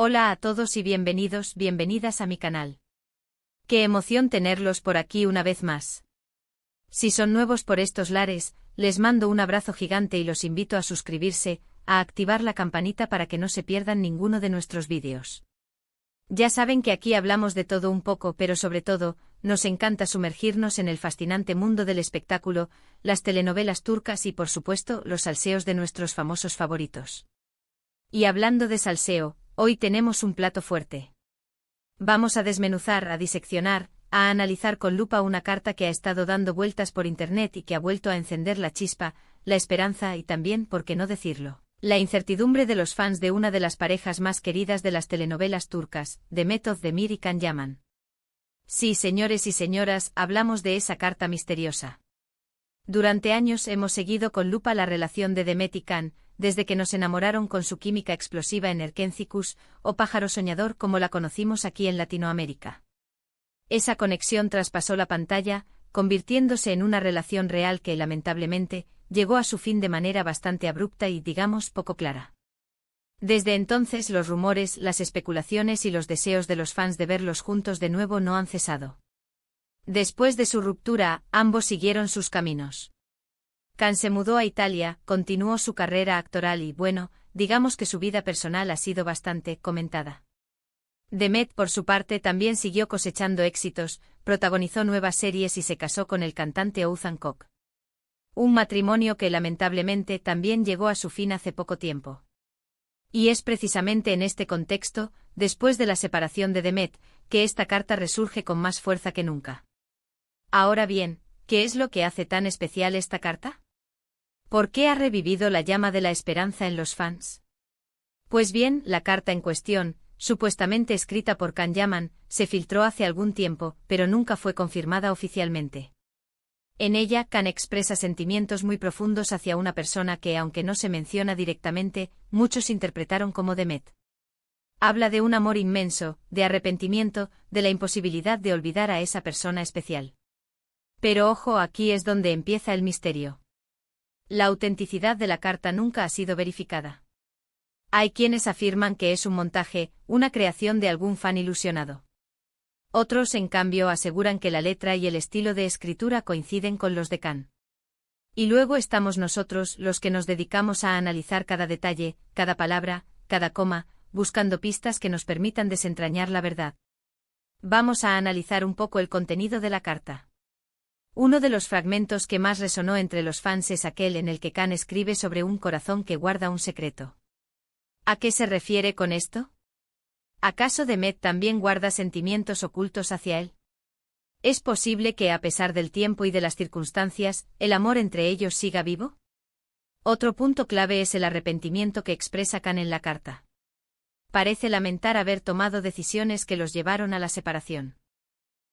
Hola a todos y bienvenidos, bienvenidas a mi canal. Qué emoción tenerlos por aquí una vez más. Si son nuevos por estos lares, les mando un abrazo gigante y los invito a suscribirse, a activar la campanita para que no se pierdan ninguno de nuestros vídeos. Ya saben que aquí hablamos de todo un poco, pero sobre todo, nos encanta sumergirnos en el fascinante mundo del espectáculo, las telenovelas turcas y por supuesto los salseos de nuestros famosos favoritos. Y hablando de salseo, hoy tenemos un plato fuerte. Vamos a desmenuzar, a diseccionar, a analizar con lupa una carta que ha estado dando vueltas por internet y que ha vuelto a encender la chispa, la esperanza y también, por qué no decirlo, la incertidumbre de los fans de una de las parejas más queridas de las telenovelas turcas, Demet Özdemir y Can Yaman. Sí, señores y señoras, hablamos de esa carta misteriosa. Durante años hemos seguido con lupa la relación de Demet y Can, desde que nos enamoraron con su química explosiva en Erkencikus, o Pájaro Soñador como la conocimos aquí en Latinoamérica. Esa conexión traspasó la pantalla, convirtiéndose en una relación real que, lamentablemente, llegó a su fin de manera bastante abrupta y, digamos, poco clara. Desde entonces los rumores, las especulaciones y los deseos de los fans de verlos juntos de nuevo no han cesado. Después de su ruptura, ambos siguieron sus caminos. Can se mudó a Italia, continuó su carrera actoral y, bueno, digamos que su vida personal ha sido bastante comentada. Demet, por su parte, también siguió cosechando éxitos, protagonizó nuevas series y se casó con el cantante Oğuzhan Koç. Un matrimonio que lamentablemente también llegó a su fin hace poco tiempo. Y es precisamente en este contexto, después de la separación de Demet, que esta carta resurge con más fuerza que nunca. Ahora bien, ¿qué es lo que hace tan especial esta carta? ¿Por qué ha revivido la llama de la esperanza en los fans? Pues bien, la carta en cuestión, supuestamente escrita por Can Yaman, se filtró hace algún tiempo, pero nunca fue confirmada oficialmente. En ella, Can expresa sentimientos muy profundos hacia una persona que, aunque no se menciona directamente, muchos interpretaron como Demet. Habla de un amor inmenso, de arrepentimiento, de la imposibilidad de olvidar a esa persona especial. Pero ojo, aquí es donde empieza el misterio. La autenticidad de la carta nunca ha sido verificada. Hay quienes afirman que es un montaje, una creación de algún fan ilusionado. Otros, en cambio, aseguran que la letra y el estilo de escritura coinciden con los de Can. Y luego estamos nosotros, los que nos dedicamos a analizar cada detalle, cada palabra, cada coma, buscando pistas que nos permitan desentrañar la verdad. Vamos a analizar un poco el contenido de la carta. Uno de los fragmentos que más resonó entre los fans es aquel en el que Can escribe sobre un corazón que guarda un secreto. ¿A qué se refiere con esto? ¿Acaso Demet también guarda sentimientos ocultos hacia él? ¿Es posible que, a pesar del tiempo y de las circunstancias, el amor entre ellos siga vivo? Otro punto clave es el arrepentimiento que expresa Can en la carta. Parece lamentar haber tomado decisiones que los llevaron a la separación.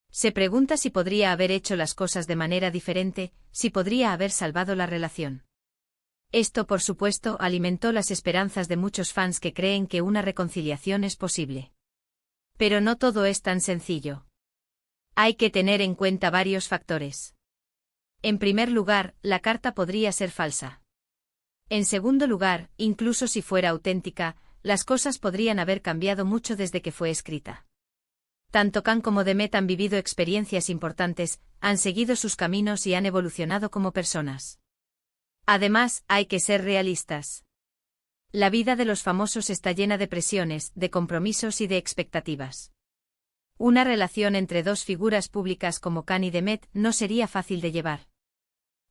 Se pregunta si podría haber hecho las cosas de manera diferente, si podría haber salvado la relación. Esto, por supuesto, alimentó las esperanzas de muchos fans que creen que una reconciliación es posible. Pero no todo es tan sencillo. Hay que tener en cuenta varios factores. En primer lugar, la carta podría ser falsa. En segundo lugar, incluso si fuera auténtica, las cosas podrían haber cambiado mucho desde que fue escrita. Tanto Can como Demet han vivido experiencias importantes, han seguido sus caminos y han evolucionado como personas. Además, hay que ser realistas. La vida de los famosos está llena de presiones, de compromisos y de expectativas. Una relación entre dos figuras públicas como Can y Demet no sería fácil de llevar.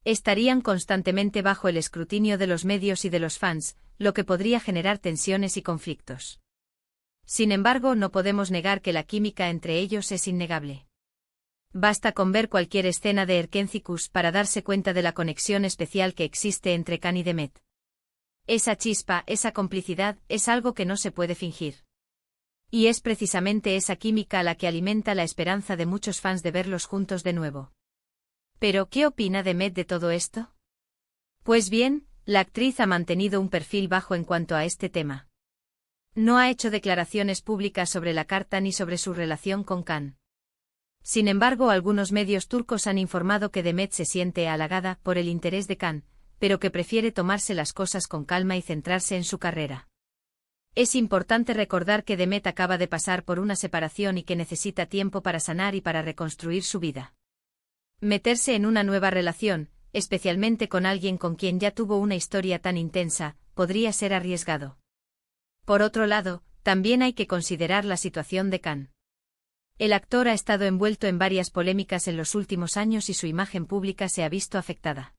Estarían constantemente bajo el escrutinio de los medios y de los fans, lo que podría generar tensiones y conflictos. Sin embargo, no podemos negar que la química entre ellos es innegable. Basta con ver cualquier escena de Erkencikus para darse cuenta de la conexión especial que existe entre Can y Demet. Esa chispa, esa complicidad, es algo que no se puede fingir. Y es precisamente esa química la que alimenta la esperanza de muchos fans de verlos juntos de nuevo. ¿Pero qué opina Demet de todo esto? Pues bien, la actriz ha mantenido un perfil bajo en cuanto a este tema. No ha hecho declaraciones públicas sobre la carta ni sobre su relación con Can. Sin embargo, algunos medios turcos han informado que Demet se siente halagada por el interés de Can, pero que prefiere tomarse las cosas con calma y centrarse en su carrera. Es importante recordar que Demet acaba de pasar por una separación y que necesita tiempo para sanar y para reconstruir su vida. Meterse en una nueva relación, especialmente con alguien con quien ya tuvo una historia tan intensa, podría ser arriesgado. Por otro lado, también hay que considerar la situación de Khan. El actor ha estado envuelto en varias polémicas en los últimos años y su imagen pública se ha visto afectada.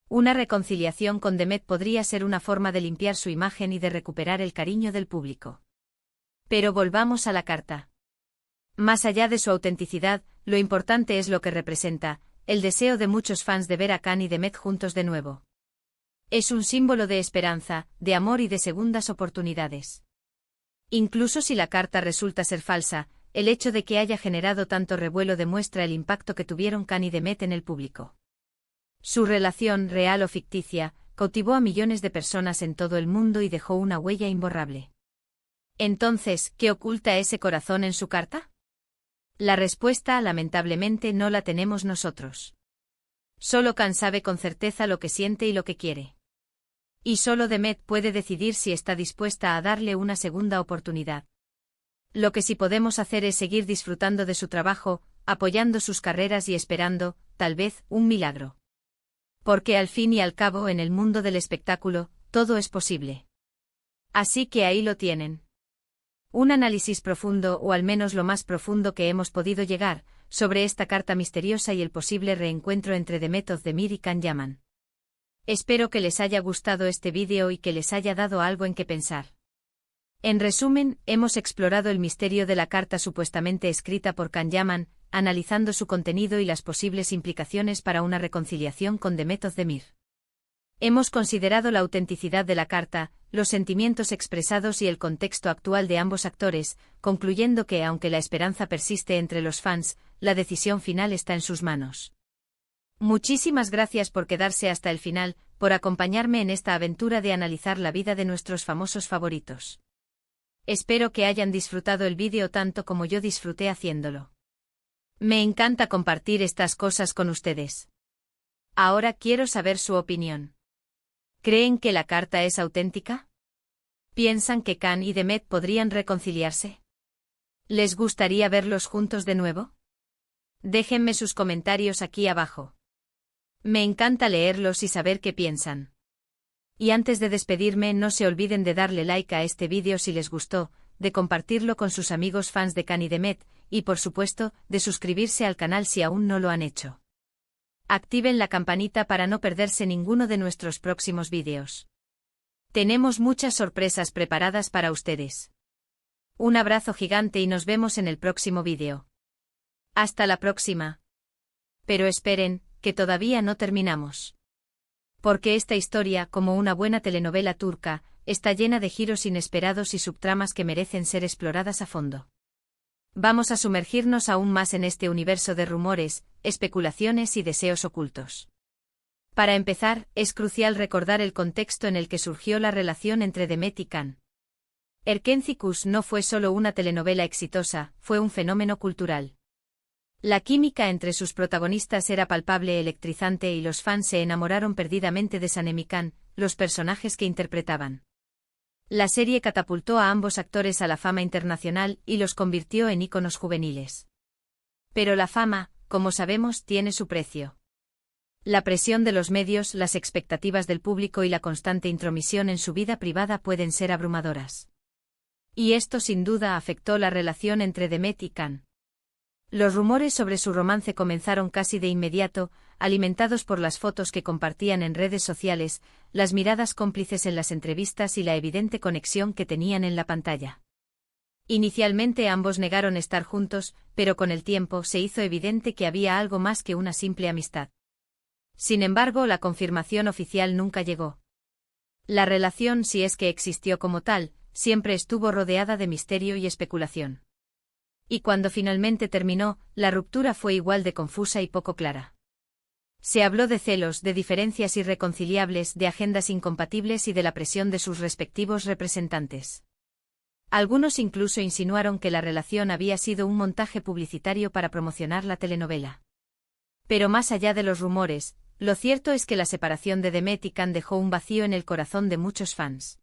Una reconciliación con Demet podría ser una forma de limpiar su imagen y de recuperar el cariño del público. Pero volvamos a la carta. Más allá de su autenticidad, lo importante es lo que representa, el deseo de muchos fans de ver a Khan y Demet juntos de nuevo. Es un símbolo de esperanza, de amor y de segundas oportunidades. Incluso si la carta resulta ser falsa, el hecho de que haya generado tanto revuelo demuestra el impacto que tuvieron Khan y Demet en el público. Su relación, real o ficticia, cautivó a millones de personas en todo el mundo y dejó una huella imborrable. Entonces, ¿qué oculta ese corazón en su carta? La respuesta, lamentablemente, no la tenemos nosotros. Solo Khan sabe con certeza lo que siente y lo que quiere. Y solo Demet puede decidir si está dispuesta a darle una segunda oportunidad. Lo que sí podemos hacer es seguir disfrutando de su trabajo, apoyando sus carreras y esperando, tal vez, un milagro. Porque al fin y al cabo en el mundo del espectáculo, todo es posible. Así que ahí lo tienen. Un análisis profundo, o al menos lo más profundo que hemos podido llegar, sobre esta carta misteriosa y el posible reencuentro entre Demet Özdemir y Can Yaman. Espero que les haya gustado este vídeo y que les haya dado algo en qué pensar. En resumen, hemos explorado el misterio de la carta supuestamente escrita por Can Yaman, analizando su contenido y las posibles implicaciones para una reconciliación con Demet Özdemir. Hemos considerado la autenticidad de la carta, los sentimientos expresados y el contexto actual de ambos actores, concluyendo que aunque la esperanza persiste entre los fans, la decisión final está en sus manos. Muchísimas gracias por quedarse hasta el final, por acompañarme en esta aventura de analizar la vida de nuestros famosos favoritos. Espero que hayan disfrutado el vídeo tanto como yo disfruté haciéndolo. Me encanta compartir estas cosas con ustedes. Ahora quiero saber su opinión. ¿Creen que la carta es auténtica? ¿Piensan que Khan y Demet podrían reconciliarse? ¿Les gustaría verlos juntos de nuevo? Déjenme sus comentarios aquí abajo. Me encanta leerlos y saber qué piensan. Y antes de despedirme, no se olviden de darle like a este vídeo si les gustó, de compartirlo con sus amigos fans de Khan y Demet, y por supuesto, de suscribirse al canal si aún no lo han hecho. Activen la campanita para no perderse ninguno de nuestros próximos vídeos. Tenemos muchas sorpresas preparadas para ustedes. Un abrazo gigante y nos vemos en el próximo vídeo. Hasta la próxima. Pero esperen, que todavía no terminamos. Porque esta historia, como una buena telenovela turca, está llena de giros inesperados y subtramas que merecen ser exploradas a fondo. Vamos a sumergirnos aún más en este universo de rumores, especulaciones y deseos ocultos. Para empezar, es crucial recordar el contexto en el que surgió la relación entre Demet y Khan. Erkenci no fue solo una telenovela exitosa, fue un fenómeno cultural. La química entre sus protagonistas era palpable, electrizante y los fans se enamoraron perdidamente de Sanem y Khan, los personajes que interpretaban. La serie catapultó a ambos actores a la fama internacional y los convirtió en íconos juveniles. Pero la fama, como sabemos, tiene su precio. La presión de los medios, las expectativas del público y la constante intromisión en su vida privada pueden ser abrumadoras. Y esto sin duda afectó la relación entre Demet y Khan. Los rumores sobre su romance comenzaron casi de inmediato, alimentados por las fotos que compartían en redes sociales, las miradas cómplices en las entrevistas y la evidente conexión que tenían en la pantalla. Inicialmente ambos negaron estar juntos, pero con el tiempo se hizo evidente que había algo más que una simple amistad. Sin embargo, la confirmación oficial nunca llegó. La relación, si es que existió como tal, siempre estuvo rodeada de misterio y especulación. Y cuando finalmente terminó, la ruptura fue igual de confusa y poco clara. Se habló de celos, de diferencias irreconciliables, de agendas incompatibles y de la presión de sus respectivos representantes. Algunos incluso insinuaron que la relación había sido un montaje publicitario para promocionar la telenovela. Pero más allá de los rumores, lo cierto es que la separación de Demet y Khan dejó un vacío en el corazón de muchos fans.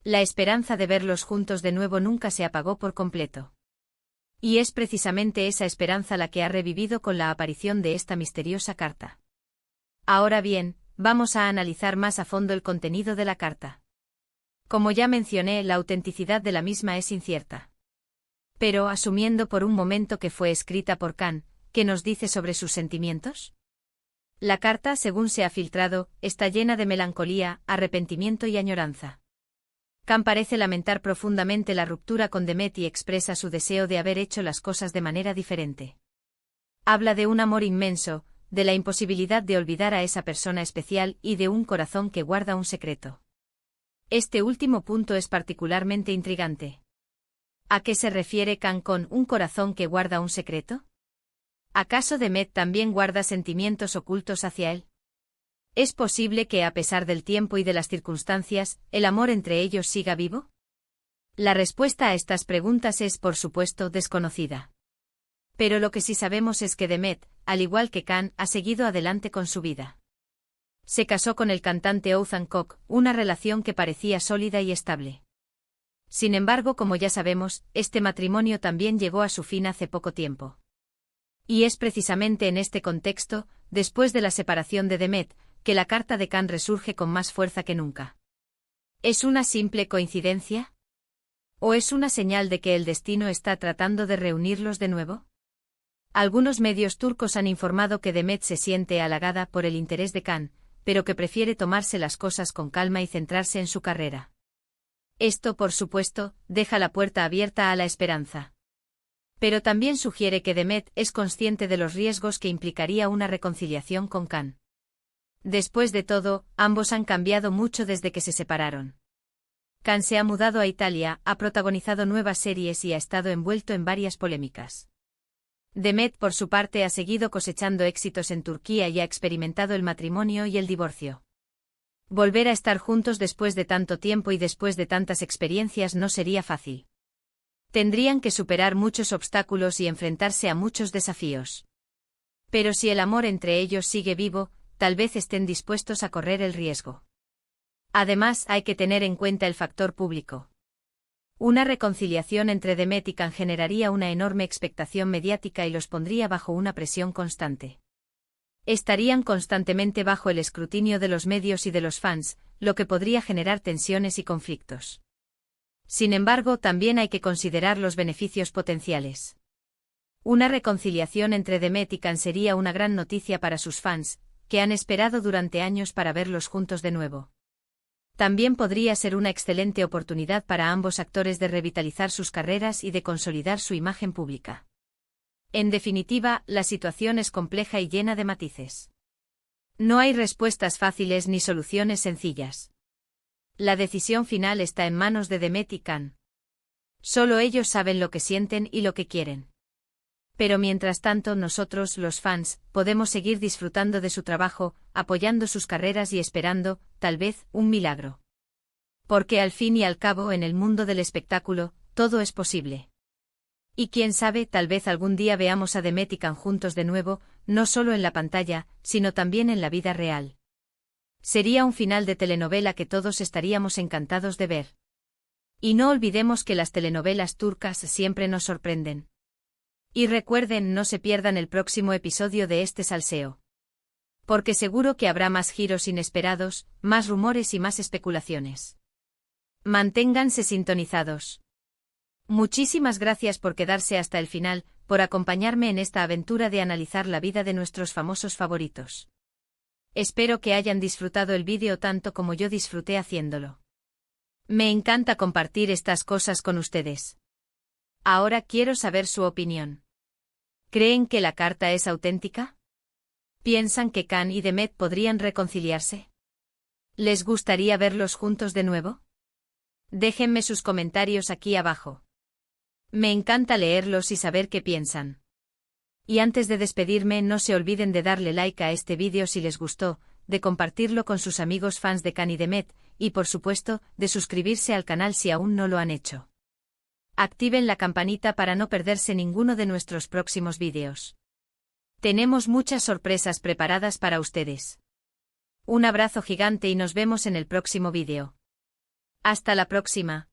La esperanza de verlos juntos de nuevo nunca se apagó por completo. Y es precisamente esa esperanza la que ha revivido con la aparición de esta misteriosa carta. Ahora bien, vamos a analizar más a fondo el contenido de la carta. Como ya mencioné, la autenticidad de la misma es incierta. Pero, asumiendo por un momento que fue escrita por Khan, ¿qué nos dice sobre sus sentimientos? La carta, según se ha filtrado, está llena de melancolía, arrepentimiento y añoranza. Khan parece lamentar profundamente la ruptura con Demet y expresa su deseo de haber hecho las cosas de manera diferente. Habla de un amor inmenso, de la imposibilidad de olvidar a esa persona especial y de un corazón que guarda un secreto. Este último punto es particularmente intrigante. ¿A qué se refiere Khan con un corazón que guarda un secreto? ¿Acaso Demet también guarda sentimientos ocultos hacia él? ¿Es posible que, a pesar del tiempo y de las circunstancias, el amor entre ellos siga vivo? La respuesta a estas preguntas es, por supuesto, desconocida. Pero lo que sí sabemos es que Demet, al igual que Khan, ha seguido adelante con su vida. Se casó con el cantante Oğuzhan Koç, una relación que parecía sólida y estable. Sin embargo, como ya sabemos, este matrimonio también llegó a su fin hace poco tiempo. Y es precisamente en este contexto, después de la separación de Demet, que la carta de Khan resurge con más fuerza que nunca. ¿Es una simple coincidencia? ¿O es una señal de que el destino está tratando de reunirlos de nuevo? Algunos medios turcos han informado que Demet se siente halagada por el interés de Khan, pero que prefiere tomarse las cosas con calma y centrarse en su carrera. Esto, por supuesto, deja la puerta abierta a la esperanza. Pero también sugiere que Demet es consciente de los riesgos que implicaría una reconciliación con Khan. Después de todo, ambos han cambiado mucho desde que se separaron. Khan se ha mudado a Italia, ha protagonizado nuevas series y ha estado envuelto en varias polémicas. Demet, por su parte, ha seguido cosechando éxitos en Turquía y ha experimentado el matrimonio y el divorcio. Volver a estar juntos después de tanto tiempo y después de tantas experiencias no sería fácil. Tendrían que superar muchos obstáculos y enfrentarse a muchos desafíos. Pero si el amor entre ellos sigue vivo, tal vez estén dispuestos a correr el riesgo. Además, hay que tener en cuenta el factor público. Una reconciliación entre Demet y Khan generaría una enorme expectación mediática y los pondría bajo una presión constante. Estarían constantemente bajo el escrutinio de los medios y de los fans, lo que podría generar tensiones y conflictos. Sin embargo, también hay que considerar los beneficios potenciales. Una reconciliación entre Demet y Khan sería una gran noticia para sus fans, que han esperado durante años para verlos juntos de nuevo. También podría ser una excelente oportunidad para ambos actores de revitalizar sus carreras y de consolidar su imagen pública. En definitiva, la situación es compleja y llena de matices. No hay respuestas fáciles ni soluciones sencillas. La decisión final está en manos de Demet y Khan. Solo ellos saben lo que sienten y lo que quieren. Pero mientras tanto nosotros, los fans, podemos seguir disfrutando de su trabajo, apoyando sus carreras y esperando, tal vez, un milagro. Porque al fin y al cabo en el mundo del espectáculo, todo es posible. Y quién sabe, tal vez algún día veamos a Demet y Khan juntos de nuevo, no solo en la pantalla, sino también en la vida real. Sería un final de telenovela que todos estaríamos encantados de ver. Y no olvidemos que las telenovelas turcas siempre nos sorprenden. Y recuerden, no se pierdan el próximo episodio de este salseo. Porque seguro que habrá más giros inesperados, más rumores y más especulaciones. Manténganse sintonizados. Muchísimas gracias por quedarse hasta el final, por acompañarme en esta aventura de analizar la vida de nuestros famosos favoritos. Espero que hayan disfrutado el vídeo tanto como yo disfruté haciéndolo. Me encanta compartir estas cosas con ustedes. Ahora quiero saber su opinión. ¿Creen que la carta es auténtica? ¿Piensan que Khan y Demet podrían reconciliarse? ¿Les gustaría verlos juntos de nuevo? Déjenme sus comentarios aquí abajo. Me encanta leerlos y saber qué piensan. Y antes de despedirme, no se olviden de darle like a este vídeo si les gustó, de compartirlo con sus amigos fans de Khan y Demet, y por supuesto, de suscribirse al canal si aún no lo han hecho. Activen la campanita para no perderse ninguno de nuestros próximos vídeos. Tenemos muchas sorpresas preparadas para ustedes. Un abrazo gigante y nos vemos en el próximo vídeo. Hasta la próxima.